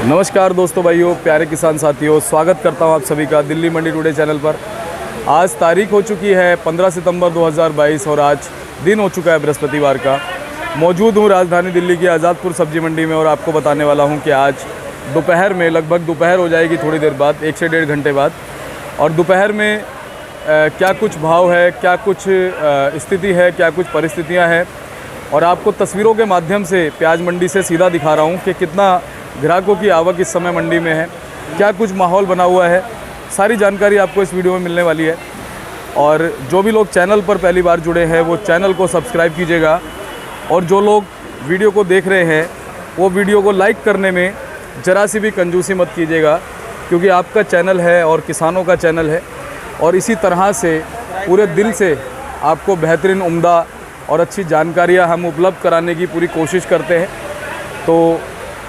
नमस्कार दोस्तों, भाइयों, प्यारे किसान साथियों, स्वागत करता हूं आप सभी का दिल्ली मंडी टुडे चैनल पर। आज तारीख हो चुकी है 15 सितंबर 2022 और आज दिन हो चुका है बृहस्पतिवार का। मौजूद हूं राजधानी दिल्ली की आज़ादपुर सब्जी मंडी में और आपको बताने वाला हूं कि आज दोपहर में, लगभग दोपहर हो जाएगी थोड़ी देर बाद, 1 से 1.5 घंटे बाद, और दोपहर में क्या कुछ भाव है, क्या कुछ स्थिति है, क्या कुछ परिस्थितियाँ हैं, और आपको तस्वीरों के माध्यम से प्याज मंडी से सीधा दिखा रहा हूँ कि कितना ग्राहकों की आवक इस समय मंडी में है, क्या कुछ माहौल बना हुआ है। सारी जानकारी आपको इस वीडियो में मिलने वाली है। और जो भी लोग चैनल पर पहली बार जुड़े हैं वो चैनल को सब्सक्राइब कीजिएगा, और जो लोग वीडियो को देख रहे हैं वो वीडियो को लाइक करने में ज़रा सी भी कंजूसी मत कीजिएगा, क्योंकि आपका चैनल है और किसानों का चैनल है, और इसी तरह से पूरे दिल से आपको बेहतरीन, उम्दा और अच्छी जानकारियाँ हम उपलब्ध कराने की पूरी कोशिश करते हैं। तो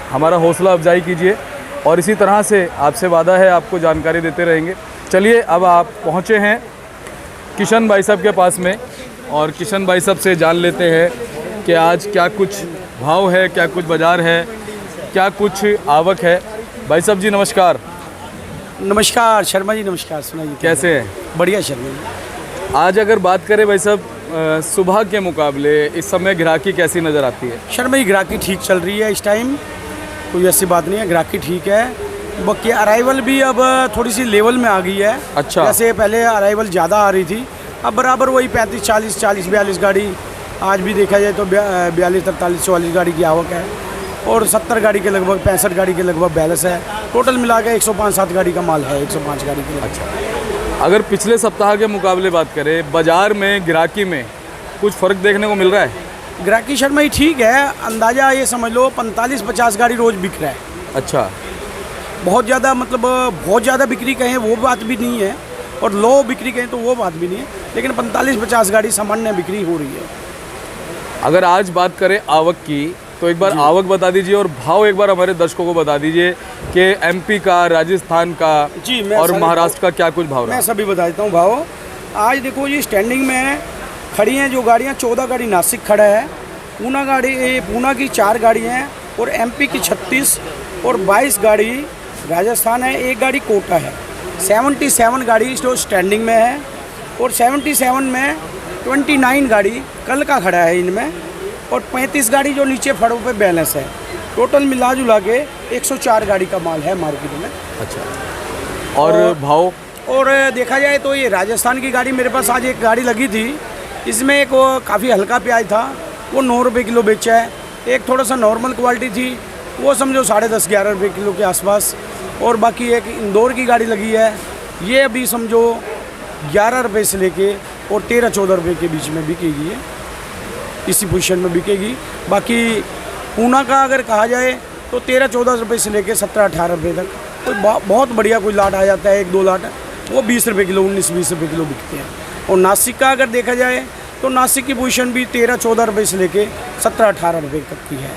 हमारा हौसला अफजाई कीजिए, और इसी तरह से आपसे वादा है आपको जानकारी देते रहेंगे। चलिए, अब आप पहुँचे हैं किशन भाई साहब के पास में, और किशन भाई साहब से जान लेते हैं कि आज क्या कुछ भाव है, क्या कुछ बाज़ार है, क्या कुछ आवक है। भाई साहब जी नमस्कार। नमस्कार शर्मा जी, नमस्कार। सुनाइए, कैसे हैं? बढ़िया शर्मा जी। आज अगर बात करें भाई साहब, सुबह के मुकाबले इस समय ग्राहकी कैसी नज़र आती है? शर्मा जी, ग्राहकी ठीक चल रही है इस टाइम, कोई ऐसी बात नहीं है, ग्राहकी ठीक है। बाकी अराइवल भी अब थोड़ी सी लेवल में आ गई है। अच्छा। जैसे पहले अराइवल ज़्यादा आ रही थी, अब बराबर वही 35, 40, 42 गाड़ी। आज भी देखा जाए तो 42, 43, 44 गाड़ी की आवक है, और 70 गाड़ी के लगभग, 65 गाड़ी के लगभग बैलेंस है। टोटल मिला के 105-107 गाड़ी का माल है, 105 गाड़ी के। अच्छा, अगर पिछले सप्ताह के मुकाबले बात करें, बाज़ार में ग्राहकी में कुछ फ़र्क देखने को मिल रहा है? ग्राहकी शर्मा ही ठीक है, अंदाज़ा ये समझ लो 45-50 गाड़ी रोज़ बिक रहा है। अच्छा। बहुत ज़्यादा, मतलब बहुत ज़्यादा बिक्री कहें वो बात भी नहीं है, और लो बिक्री कहें तो वो बात भी नहीं है, लेकिन 45-50 गाड़ी सामान्य बिक्री हो रही है। अगर आज बात करें आवक की, तो एक बार आवक बता दीजिए और भाव एक बार हमारे दर्शकों को बता दीजिए कि एमपी का, राजस्थान का जी, और महाराष्ट्र का क्या कुछ भाव रहा? मैं सभी बता देता हूँ भाव। आज देखो जी, स्टैंडिंग में खड़ी हैं जो गाड़ियाँ, 14 गाड़ी नासिक खड़ा है, पूना की 4 गाड़ी हैं, और एमपी की 36 और 22 गाड़ी राजस्थान है, 1 गाड़ी कोटा है। 77 गाड़ी जो स्टैंडिंग में है, और 77 में 29 गाड़ी कल का खड़ा है इनमें, और 35 गाड़ी जो नीचे फड़ों पे बैलेंस है। टोटल मिला जुला के 104 गाड़ी का माल है मार्केट में। अच्छा। और भाव? और देखा जाए तो ये राजस्थान की गाड़ी, मेरे पास आज एक गाड़ी लगी थी, इसमें एक वो काफ़ी हल्का प्याज था, वो 9 रुपये किलो बेचा है। एक थोड़ा सा नॉर्मल क्वालिटी थी, वो समझो 10.5-11 रुपये किलो के आसपास। और बाकी एक इंदौर की गाड़ी लगी है, ये अभी समझो 11 रुपये से लेके और 13-14 रुपये के बीच में बिकेगी, है इसी पोजीशन में बिकेगी। बाकी पूना का अगर कहा जाए तो 13-14 रुपये से लेके 17-18 रुपये तक कोई बहुत बढ़िया कोई लाट आ जाता है, 1-2 लाट, वो 20 रुपये किलो, 19-20 रुपये किलो बिकते हैं। और नासिक का अगर देखा जाए तो नासिक की पोजीशन भी 13-14 रुपये से लेके 17-18 रुपये तक की है।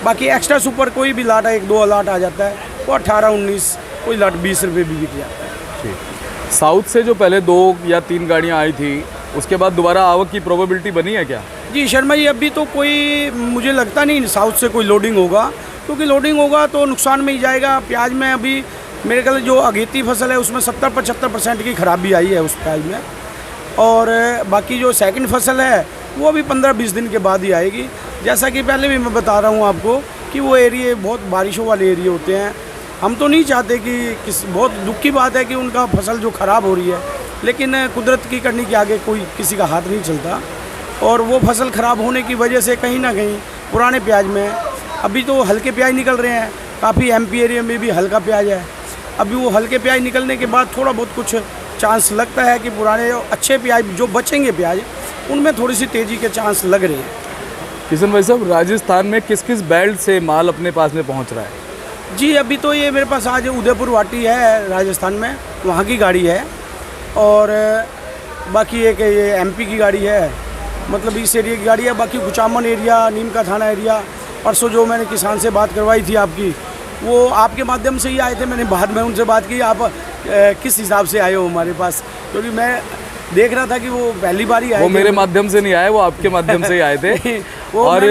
बाकी एक्स्ट्रा सुपर कोई भी लाट, 1-2 लाट आ जाता है, वो 18-19, कोई लाट 20 रुपये भी बिक जाता है। ठीक। साउथ से जो पहले 2 या 3 गाड़ियाँ आई थी, उसके बाद दोबारा आवक की प्रोबेबिलिटी बनी है क्या? जी शर्मा जी, अभी तो कोई मुझे लगता नहीं साउथ से कोई लोडिंग होगा, क्योंकि लोडिंग होगा तो नुकसान में ही जाएगा। प्याज में अभी मेरे ख्याल जो अगेती फसल है उसमें 70-75% की खराबी आई है उस प्याज में, और बाकी जो सेकंड फसल है वो भी 15-20 दिन के बाद ही आएगी। जैसा कि पहले भी मैं बता रहा हूँ आपको कि वो एरिए बहुत बारिशों वाले एरिए होते हैं। हम तो नहीं चाहते कि बहुत दुख की बात है कि उनका फसल जो ख़राब हो रही है, लेकिन कुदरत की करने के आगे कोई किसी का हाथ नहीं चलता, और वो फसल ख़राब होने की वजह से कहीं ना कहीं पुराने प्याज में, अभी तो हल्के प्याज निकल रहे हैं, काफ़ी एमपी एरिया में भी हल्का प्याज है। अभी वो हल्के प्याज निकलने के बाद थोड़ा बहुत कुछ चांस लगता है कि पुराने अच्छे प्याज जो बचेंगे प्याज, उनमें थोड़ी सी तेज़ी के चांस लग रहे हैं। किशन भाई साहब, राजस्थान में किस किस बेल्ट से माल अपने पास में पहुंच रहा है? जी, अभी तो ये मेरे पास आज उदयपुर वाटी है राजस्थान में, वहाँ की गाड़ी है, और बाकी एक ये एमपी की गाड़ी है, मतलब इस एरिया की गाड़ी है। बाकी कुचामन एरिया, नीम का थाना एरिया, परसों जो मैंने किसान से बात करवाई थी आपकी, वो आपके माध्यम से ही आए थे। मैंने बाद में उनसे बात की, आप किस हिसाब से आए हो हमारे पास, क्योंकि मैं देख रहा था कि वो पहली बार ही आए। वो मेरे माध्यम से नहीं आए, वो आपके माध्यम से ही आए थे। वो और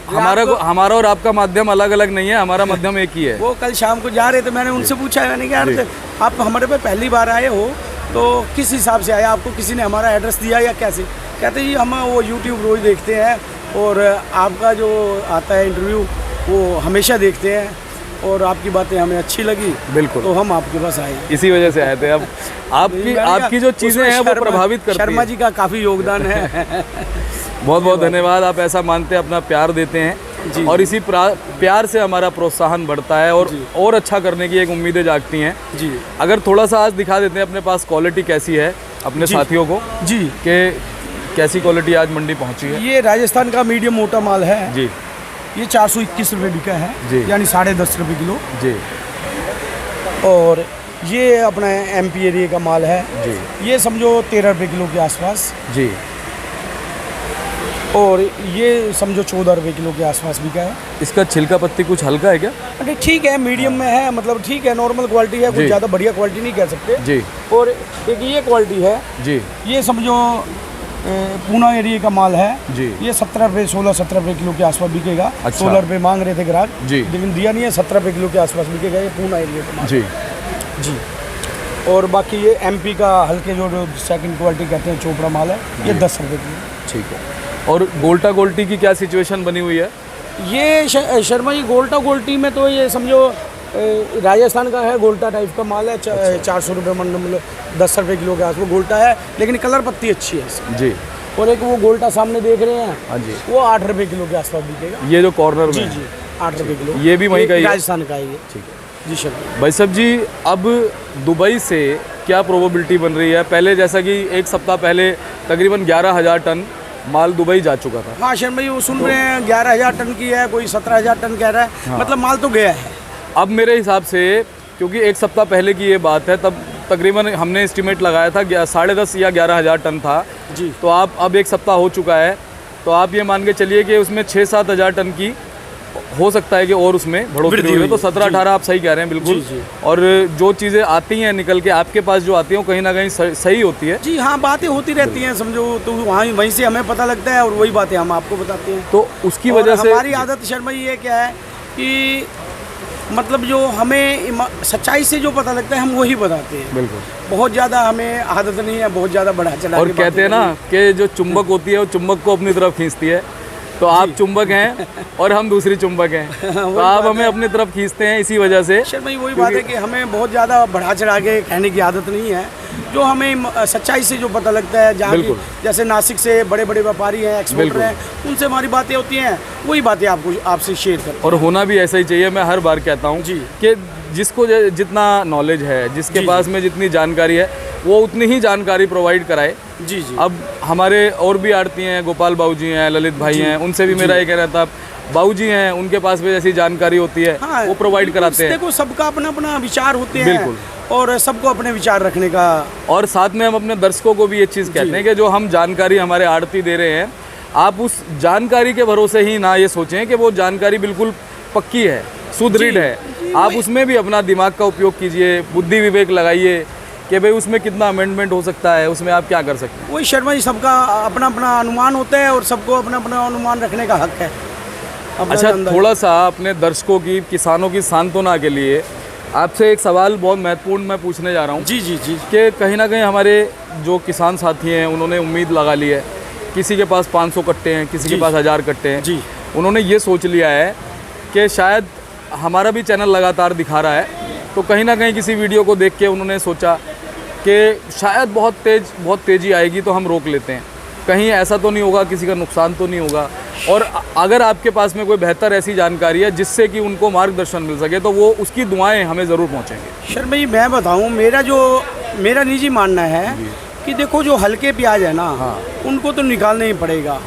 हमारा और आपका माध्यम अलग अलग नहीं है, हमारा माध्यम एक ही है। वो कल शाम को जा रहे थे, मैंने उनसे पूछा, मैंने कहा यार आप हमारे पे पहली बार आए हो तो किस हिसाब से आया, आपको किसी ने हमारा एड्रेस दिया या कैसे? कहते जी हम वो यूट्यूब रोज़ देखते हैं और आपका जो आता है इंटरव्यू वो हमेशा देखते हैं और आपकी बातें हमें अच्छी लगी, बिल्कुल, तो हम आपके पास आए, इसी वजह से आए थे। अब आपकी जो चीज़ें हैं वो प्रभावित करती हैं। शर्मा जी का काफ़ी योगदान है। बहुत बहुत धन्यवाद, आप ऐसा मानते हैं, अपना प्यार देते हैं और इसी प्यार से हमारा प्रोत्साहन बढ़ता है और अच्छा करने की एक उम्मीदें जागती हैं जी। अगर थोड़ा सा आज दिखा देते हैं अपने पास क्वालिटी कैसी है अपने साथियों को जी, कि कैसी क्वालिटी आज मंडी पहुंची है। ये राजस्थान का मीडियम मोटा माल है जी, ये 421 रुपये बिका है जी, यानी 10.5 रुपये किलो जी। और ये अपना MP एरिया का माल है जी, ये समझो 13 रुपये किलो के आसपास जी। और ये समझो 14 रुपये किलो के आसपास बिका है। इसका छिलका पत्ती कुछ हल्का है क्या? अरे ठीक है, मीडियम में है, मतलब ठीक है, नॉर्मल क्वालिटी है, कुछ ज़्यादा बढ़िया क्वालिटी नहीं कह सकते जी। और एक ये क्वालिटी है जी, ये समझो पूना एरिया का माल है जी। ये 17 रुपये 16-17 रुपये किलो के आसपास बिकेगा। अच्छा। 16 रुपये मांग रहे थे ग्राहक जी, लेकिन दिया नहीं है, 17 रुपये किलो के आसपास बिकेगा ये पूना एरिया का माल। जी जी। और बाकी ये MP का हल्के जो सेकंड क्वालिटी कहते हैं चोपड़ा माल है ये 10 रुपये किलो। ठीक है। और गोल्टा गोल्टी की क्या सिचुएशन बनी हुई है? ये शर्मा जी गोल्टा गोल्टी में तो ये समझो राजस्थान का है, गोल्टा टाइप का माल है। 400 रुपये मतलब 10 रुपये किलो के आसपास गोल्टा है, लेकिन कलर पत्ती अच्छी है इसकी। जी। और एक वो गोल्टा सामने देख रहे हैं, हाँ जी, वो 8 रुपये किलो के आसपास बिकेगा। ये जो कॉर्नर में जी जी 8 रुपये किलो, ये भी वहीं का ही है? राजस्थान का है ये। ठीक है जी शर्मा भाई साहब जी, अब दुबई से क्या प्रोबेबिलिटी बन रही है? पहले जैसा कि एक सप्ताह पहले तकरीबन 11,000 टन माल दुबई जा चुका था। हाँ शर्मा जी, वो सुन रहे हैं 11,000 टन की है, कोई 17,000 टन कह रहा है। हाँ। मतलब माल तो गया है। अब मेरे हिसाब से, क्योंकि एक सप्ताह पहले की ये बात है, तब तकरीबन हमने एस्टिमेट लगाया था 10.5 या 11,000 टन था जी। तो अब एक सप्ताह हो चुका है, तो आप ये मान के चलिए कि उसमें 6-7 हज़ार टन की हो सकता है कि और उसमें बढ़ोतरी हुई है। तो 17-18 आप सही कह रहे हैं बिल्कुल। जी। और जो चीज़ें आती हैं निकल के आपके पास जो आती हैं वो कहीं ना कहीं सही होती है। जी हाँ, बातें होती रहती हैं समझो, तो वहीं से हमें पता लगता है और वही बातें हम आपको बताते हैं। तो उसकी वजह से हमारी आदत शर्मा जी ये क्या है कि मतलब जो हमें सच्चाई से जो पता लगता है हम वही बताते हैं। बिल्कुल, बहुत ज़्यादा हमें आदत नहीं है बहुत ज़्यादा बढ़ा चढ़ा और कहते हैं ना कि जो चुंबक होती है वो चुंबक को अपनी तरफ खींचती है। तो आप चुंबक हैं और हम दूसरी चुंबक हैं, तो आप हमें अपनी तरफ खींचते हैं। इसी वजह से शर्मा जी वही बात है कि हमें बहुत ज़्यादा बढ़ा चढ़ा के कहने की आदत नहीं है। जो हमें सच्चाई से जो पता लगता है, जहाँ की जैसे नासिक से बड़े बड़े व्यापारी हैं, एक्सपोर्टर हैं, उनसे हमारी बातें होती हैं, वही बातें आपसे शेयर करते हैं। और होना भी ऐसा ही चाहिए। मैं हर बार कहता हूँ कि जिसको जितना नॉलेज है, जिसके पास में जितनी जानकारी है, वो उतनी ही जानकारी प्रोवाइड कराए। जी जी। अब हमारे और भी आड़ती हैं, गोपाल बाबूजी हैं, ललित भाई हैं, उनसे भी मेरा ये कहना था, बाबूजी हैं उनके पास भी जैसी जानकारी होती है वो प्रोवाइड कराते हैं। देखो सबका अपना अपना विचार होते हैं, बिल्कुल, और सबको अपने विचार रखने का। और साथ में हम अपने दर्शकों को भी ये चीज़ कहते हैं कि जो हम जानकारी हमारे आड़ती दे रहे हैं, आप उस जानकारी के भरोसे ही ना ये सोचें कि वो जानकारी बिल्कुल पक्की है, सुदृढ़ है। आप उसमें भी अपना दिमाग का उपयोग कीजिए, बुद्धि विवेक लगाइए कि भाई उसमें कितना अमेंडमेंट हो सकता है, उसमें आप क्या कर सकते हैं। वही शर्मा जी, सबका अपना अपना अनुमान होता है और सबको अपना अपना अनुमान रखने का हक है। अच्छा, थोड़ा सा अपने दर्शकों की, किसानों की सांत्वना के लिए आपसे एक सवाल बहुत महत्वपूर्ण मैं पूछने जा रहा हूँ। जी जी जी। कि कहीं ना कहीं हमारे जो किसान साथी हैं उन्होंने उम्मीद लगा ली है, किसी के पास 500 कट्टे हैं, किसी के पास 1000 कट्टे हैं जी। उन्होंने ये सोच लिया है कि शायद हमारा भी चैनल लगातार दिखा रहा है, तो कहीं ना कहीं किसी वीडियो को देख के उन्होंने सोचा कि शायद बहुत तेज़ी आएगी तो हम रोक लेते हैं, कहीं ऐसा तो नहीं होगा, किसी का नुकसान तो नहीं होगा। और अगर आपके पास में कोई बेहतर ऐसी जानकारी है जिससे कि उनको मार्गदर्शन मिल सके, तो वो उसकी दुआएं हमें ज़रूर पहुंचेंगे। शर्मा जी मैं बताऊं, मेरा निजी मानना है कि देखो जो हल्के प्याज है ना, उनको तो निकालना ही पड़ेगा।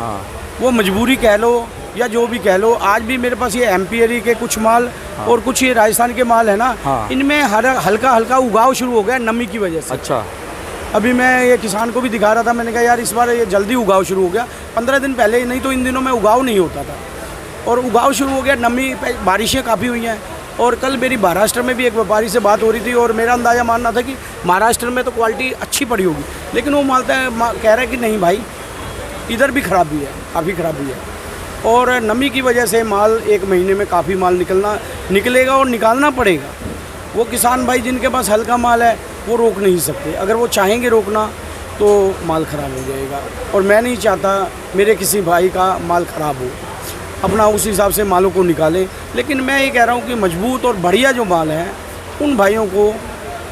वो मजबूरी कह लो या जो भी कह लो। आज भी मेरे पास ये MP एरिया के कुछ माल और कुछ ये राजस्थान के माल है ना, इनमें हल्का हल्का उगाव शुरू हो गया नमी की वजह से। अच्छा, अभी मैं ये किसान को भी दिखा रहा था, मैंने कहा यार इस बार ये जल्दी उगाव शुरू हो गया। 15 दिन पहले, नहीं तो इन दिनों में उगाव नहीं होता था, और उगाव शुरू हो गया। नमी, बारिशें काफ़ी हुई हैं। और कल मेरी महाराष्ट्र में भी एक व्यापारी से बात हो रही थी, और मेरा अंदाज़ा मानना था कि महाराष्ट्र में तो क्वालिटी अच्छी पड़ी होगी, लेकिन वो कह रहा है कि नहीं भाई, इधर भी खराबी है, काफ़ी खराबी है। और नमी की वजह से माल 1 महीने में काफ़ी माल निकलेगा और निकालना पड़ेगा। वो किसान भाई जिनके पास हल्का माल है वो रोक नहीं सकते, अगर वो चाहेंगे रोकना तो माल ख़राब हो जाएगा। और मैं नहीं चाहता मेरे किसी भाई का माल ख़राब हो, अपना उस हिसाब से मालों को निकालें। लेकिन मैं ये कह रहा हूँ कि मजबूत और बढ़िया जो माल है उन भाइयों को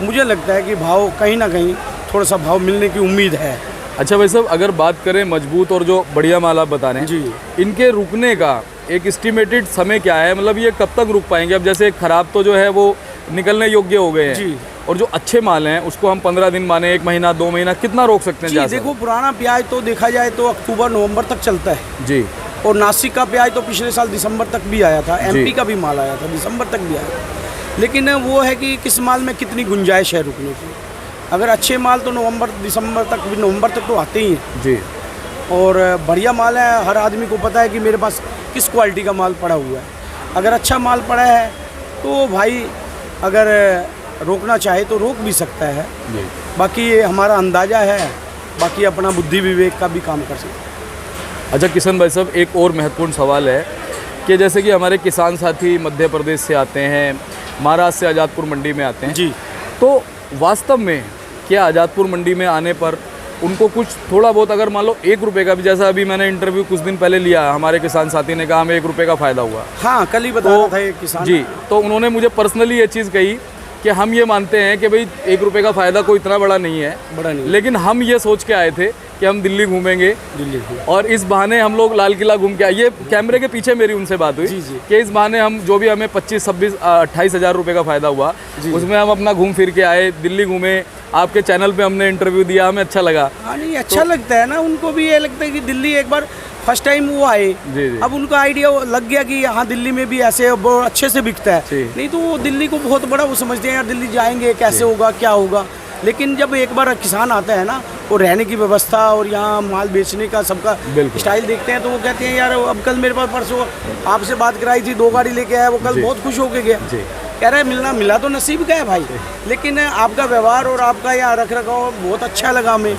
मुझे लगता है कि भाव कहीं ना कहीं थोड़ा सा भाव मिलने की उम्मीद है। अच्छा भाई साहब, अगर बात करें मजबूत और जो बढ़िया माल आप बता रहे हैं जी, इनके रुकने का एक एस्टिमेटेड समय क्या है? मतलब ये कब तक रुक पाएंगे? अब जैसे खराब तो जो है वो निकलने योग्य हो गए हैं जी। और जो अच्छे माल हैं उसको हम 15 दिन माने, 1 महीना, 2 महीना, कितना रोक सकते हैं? जी देखो, पुराना प्याज तो देखा जाए तो अक्टूबर नवंबर तक चलता है जी। और नासिक का प्याज तो पिछले साल दिसंबर तक भी आया था, एमपी का भी माल आया था, दिसंबर तक भी आया था। लेकिन वो है कि किस माल में कितनी गुंजाइश है रुकने की। अगर अच्छे माल तो नवंबर तक तो आते ही हैं जी। और बढ़िया माल है, हर आदमी को पता है कि मेरे पास किस क्वालिटी का माल पड़ा हुआ है। अगर अच्छा माल पड़ा है तो भाई अगर रोकना चाहे तो रोक भी सकता है। जी। बाकी ये हमारा अंदाज़ा है, बाकी अपना बुद्धि विवेक का भी काम कर सकते हैं। अच्छा किशन भाई साहब, एक और महत्वपूर्ण सवाल है कि जैसे कि हमारे किसान साथी मध्य प्रदेश से आते हैं, महाराष्ट्र से आज़ादपुर मंडी में आते हैं जी। तो वास्तव में क्या आज़ादपुर मंडी में आने पर उनको कुछ थोड़ा बहुत, अगर मान लो 1 रुपये का भी, जैसा अभी मैंने इंटरव्यू कुछ दिन पहले लिया, हमारे किसान साथी ने कहा हमें 1 रुपये का फ़ायदा हुआ। हाँ, कल ही बता रहा था ये किसान जी। तो उन्होंने मुझे पर्सनली ये चीज़ कही कि हम ये मानते हैं कि भाई 1 रुपये का फ़ायदा कोई इतना बड़ा नहीं है, बड़ा नहीं, लेकिन हम ये सोच के आए थे कि हम दिल्ली घूमेंगे दिल्ली और इस बहाने हम लोग लाल किला घूम के आए। ये कैमरे के पीछे मेरी उनसे बात हुई जी, जी। कि इस बहाने हम जो भी हमें 25, 26, 28 हज़ार रुपये का फ़ायदा हुआ उसमें हम अपना घूम फिर के आए, दिल्ली घूमे, आपके चैनल पे हमने इंटरव्यू दिया, हमें अच्छा लगा। हाँ नहीं, अच्छा लगता है ना, उनको भी ये लगता है कि दिल्ली एक बार फर्स्ट टाइम वो आए, जी जी। अब उनका आइडिया लग गया कि यहाँ दिल्ली में भी ऐसे बहुत अच्छे से बिकता है। जी। नहीं तो वो दिल्ली को बहुत बड़ा वो समझते हैं, यार दिल्ली जाएंगे कैसे होगा, क्या होगा। लेकिन जब एक बार किसान आता है ना, वो रहने की व्यवस्था और यहाँ माल बेचने का सबका बिल्कुल। स्टाइल देखते हैं तो वो कहते हैं यार अब कल मेरे पास परसों आपसे बात कराई थी, 2 गाड़ी लेके आया, वो कल बहुत खुश होके गया। जी। कह रहे मिला तो नसीब का है भाई, लेकिन आपका व्यवहार और आपका यहाँ रख रखाव बहुत अच्छा लगा हमें।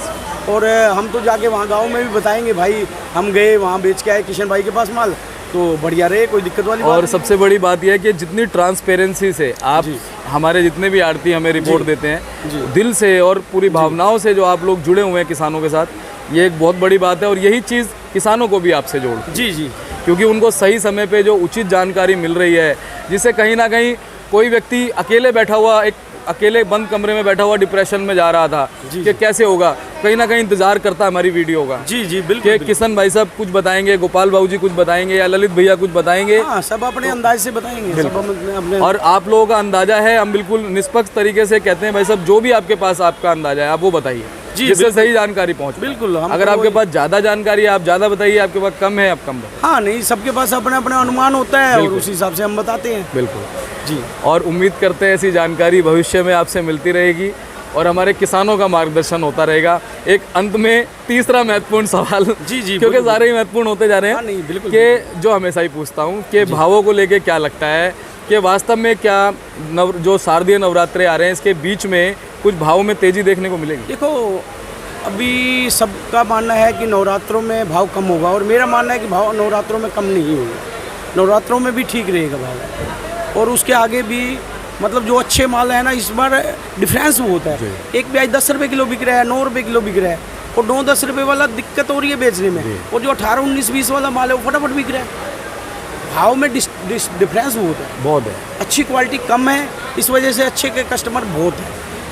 और हम तो जाके वहाँ गांव में भी बताएंगे भाई हम गए वहाँ बेच के आए किशन भाई के पास माल, तो बढ़िया रहे, कोई दिक्कत वाली बात और नहीं। सबसे बड़ी बात यह है कि जितनी ट्रांसपेरेंसी से आप हमारे जितने भी आड़ती हमें रिपोर्ट देते हैं, दिल से और पूरी भावनाओं से जो आप लोग जुड़े हुए हैं किसानों के साथ, ये एक बहुत बड़ी बात है। और यही चीज़ किसानों को भी आपसे जोड़ती है। जी जी, क्योंकि उनको सही समय पे जो उचित जानकारी मिल रही है, जिससे कहीं ना कहीं कोई व्यक्ति अकेले बैठा हुआ, एक अकेले बंद कमरे में बैठा हुआ डिप्रेशन में जा रहा था कि कैसे होगा, कहीं ना कहीं इंतजार करता है हमारी वीडियो का। जी जी, बिल्कुल, कि किशन भाई साहब कुछ बताएंगे, गोपाल बाबू जी कुछ बताएंगे या ललित भैया कुछ बताएंगे। हाँ, सब अपने अंदाज से बताएंगे, सब अपने। और आप लोगों का अंदाजा है, हम बिल्कुल निष्पक्ष तरीके से कहते हैं भाई साहब, जो भी आपके पास आपका अंदाजा है आप वो बताइए, जिससे सही जानकारी पहुंच। बिल्कुल, अगर आपके पास ज़्यादा जानकारी है आप ज़्यादा बताइए, आपके पास कम है आप कम बताइए। हाँ नहीं, सबके पास अपना अपना अनुमान होता है और उस हिसाब से हम बताते हैं। बिल्कुल जी। और उम्मीद करते हैं ऐसी जानकारी भविष्य में आपसे मिलती रहेगी और हमारे किसानों का मार्गदर्शन होता रहेगा। एक अंत में तीसरा महत्वपूर्ण सवाल, जी जी, क्योंकि सारे ही महत्वपूर्ण होते जा रहे हाँ, नहीं, हैं, बिल्कुल, कि जो हमेशा ही पूछता हूँ कि भावों को लेके क्या लगता है कि वास्तव में क्या जो शारदीय नवरात्रे आ रहे हैं इसके बीच में कुछ भावों में तेजी देखने को मिलेगी? देखो, अभी सबका मानना है कि नवरात्रों में भाव कम होगा और मेरा मानना है कि भाव नवरात्रों में कम नहीं होगा, नवरात्रों में भी ठीक रहेगा भाव। और उसके आगे भी मतलब जो अच्छे माल है ना, इस बार डिफरेंस वो होता है। एक प्याज 10 रुपये किलो बिक रहा है, 9 रुपये किलो बिक रहा है, और 9-10 रुपये वाला दिक्कत हो रही है बेचने में, और जो 18, 19, 20 वाला माल है वो फटाफट बिक रहा है। भाव में डिफरेंस वो होता है, बहुत है। अच्छी क्वालिटी कम है, इस वजह से अच्छे के कस्टमर बहुत है,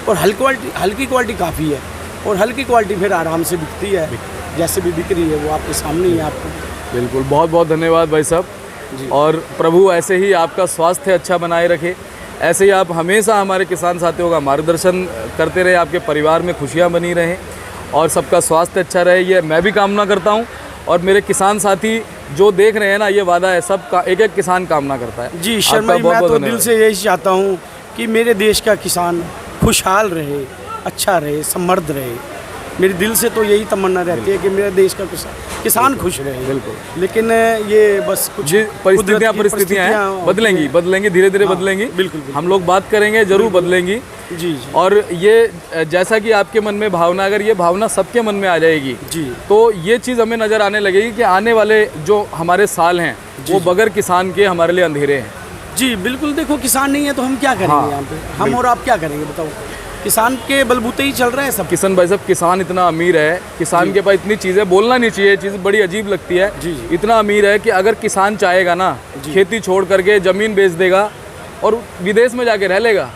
और हल्की क्वालिटी काफ़ी है, और हल्की क्वालिटी फिर आराम से बिकती है, जैसे भी बिक रही है वो आपके सामने ही है आपको। बिल्कुल, बहुत बहुत धन्यवाद भाई साहब। और प्रभु ऐसे ही आपका स्वास्थ्य अच्छा बनाए रखे, ऐसे ही आप हमेशा हमारे किसान साथियों का मार्गदर्शन करते रहे, आपके परिवार में खुशियाँ बनी रहें और सबका स्वास्थ्य अच्छा रहे, ये मैं भी कामना करता हूँ। और मेरे किसान साथी जो देख रहे हैं ना, ये वादा है सबका, एक एक किसान कामना करता है। जी शर्मा जी, मैं तो दिल से यही चाहता हूँ कि मेरे देश का किसान खुशहाल रहे, अच्छा रहे, समृद्ध रहे। मेरे दिल से तो यही तमन्ना रहती है कि मेरे देश का किसान खुश रहे। बिल्कुल। लेकिन ये बस कुछ परिस्थितियाँ हैं, बदलेंगी धीरे धीरे बदलेंगी। बिल्कुल। हम लोग बात करेंगे, जरूर बदलेंगी। जी जी और ये जैसा कि आपके मन में भावना, अगर ये भावना सबके मन में आ जाएगी जी तो ये चीज़ हमें नज़र आने लगेगी कि आने वाले जो हमारे साल हैं वो बगैर किसान के हमारे लिए अंधेरे हैं। जी बिल्कुल। देखो किसान नहीं है तो हम क्या करेंगे हाँ, यहाँ पे, हम और आप क्या करेंगे बताओ। किसान के बलबूते ही चल रहा है सब। किशन भाई साहब, किसान इतना अमीर है, किसान के पास इतनी चीज़ें, बोलना नहीं चाहिए, चीज़ बड़ी अजीब लगती है। जी जी इतना अमीर है कि अगर किसान चाहेगा ना, खेती छोड़ करके ज़मीन बेच देगा और विदेश में जाके रह लेगा।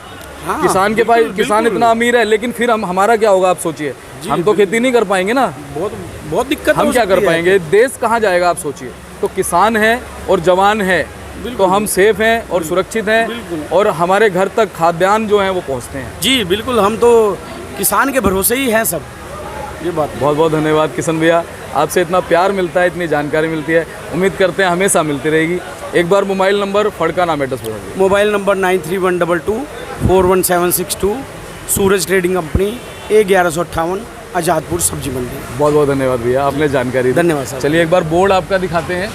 हाँ, किसान के पास, बिल्कुल, किसान बिल्कुल। इतना अमीर है, लेकिन फिर हमारा क्या होगा आप सोचिए। हम तो खेती नहीं कर पाएंगे ना, बहुत बहुत दिक्कत हम हो क्या सकती कर है। पाएंगे, देश कहाँ जाएगा आप सोचिए। तो किसान है और जवान है तो हम सेफ हैं और सुरक्षित हैं बिल्कुल। और हमारे घर तक खाद्यान्न जो हैं वो पहुँचते हैं। जी बिल्कुल, हम तो किसान के भरोसे ही हैं सब, ये बात। बहुत बहुत धन्यवाद किशन भैया, आपसे इतना प्यार मिलता है, इतनी जानकारी मिलती है, उम्मीद करते हैं हमेशा मिलती रहेगी। एक बार मोबाइल नंबर फड़का नाम एड्रेस बोलिए। मोबाइल नंबर 9312241762, सूरज ट्रेडिंग कंपनी, A1158, आज़ादपुर सब्जी मंडी। बहुत बहुत धन्यवाद भैया, आपने जानकारी दी। धन्यवाद सर। चलिए एक बार बोर्ड आपका दिखाते हैं।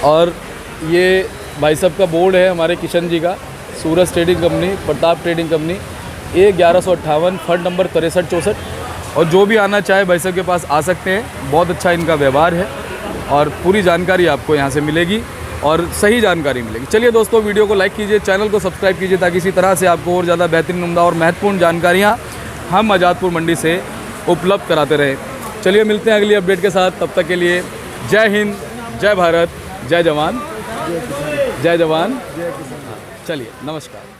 और ये भाई साहब का बोर्ड है हमारे किशन जी का, Suraj trading company, Pratap trading company, A1158, fund number 6364। और जो भी आना चाहे भाई साहब के पास आ सकते हैं, बहुत अच्छा इनका व्यवहार है और पूरी जानकारी आपको यहाँ से मिलेगी और सही जानकारी मिलेगी। चलिए दोस्तों, वीडियो को लाइक कीजिए, चैनल को सब्सक्राइब कीजिए ताकि इसी तरह से आपको और ज़्यादा बेहतरीन, उम्दा और महत्वपूर्ण जानकारियाँ हम आज़ादपुर मंडी से उपलब्ध कराते रहें। चलिए मिलते हैं अगली अपडेट के साथ, तब तक के लिए जय हिंद, जय भारत, जय जवान, जय जवान। चलिए नमस्कार।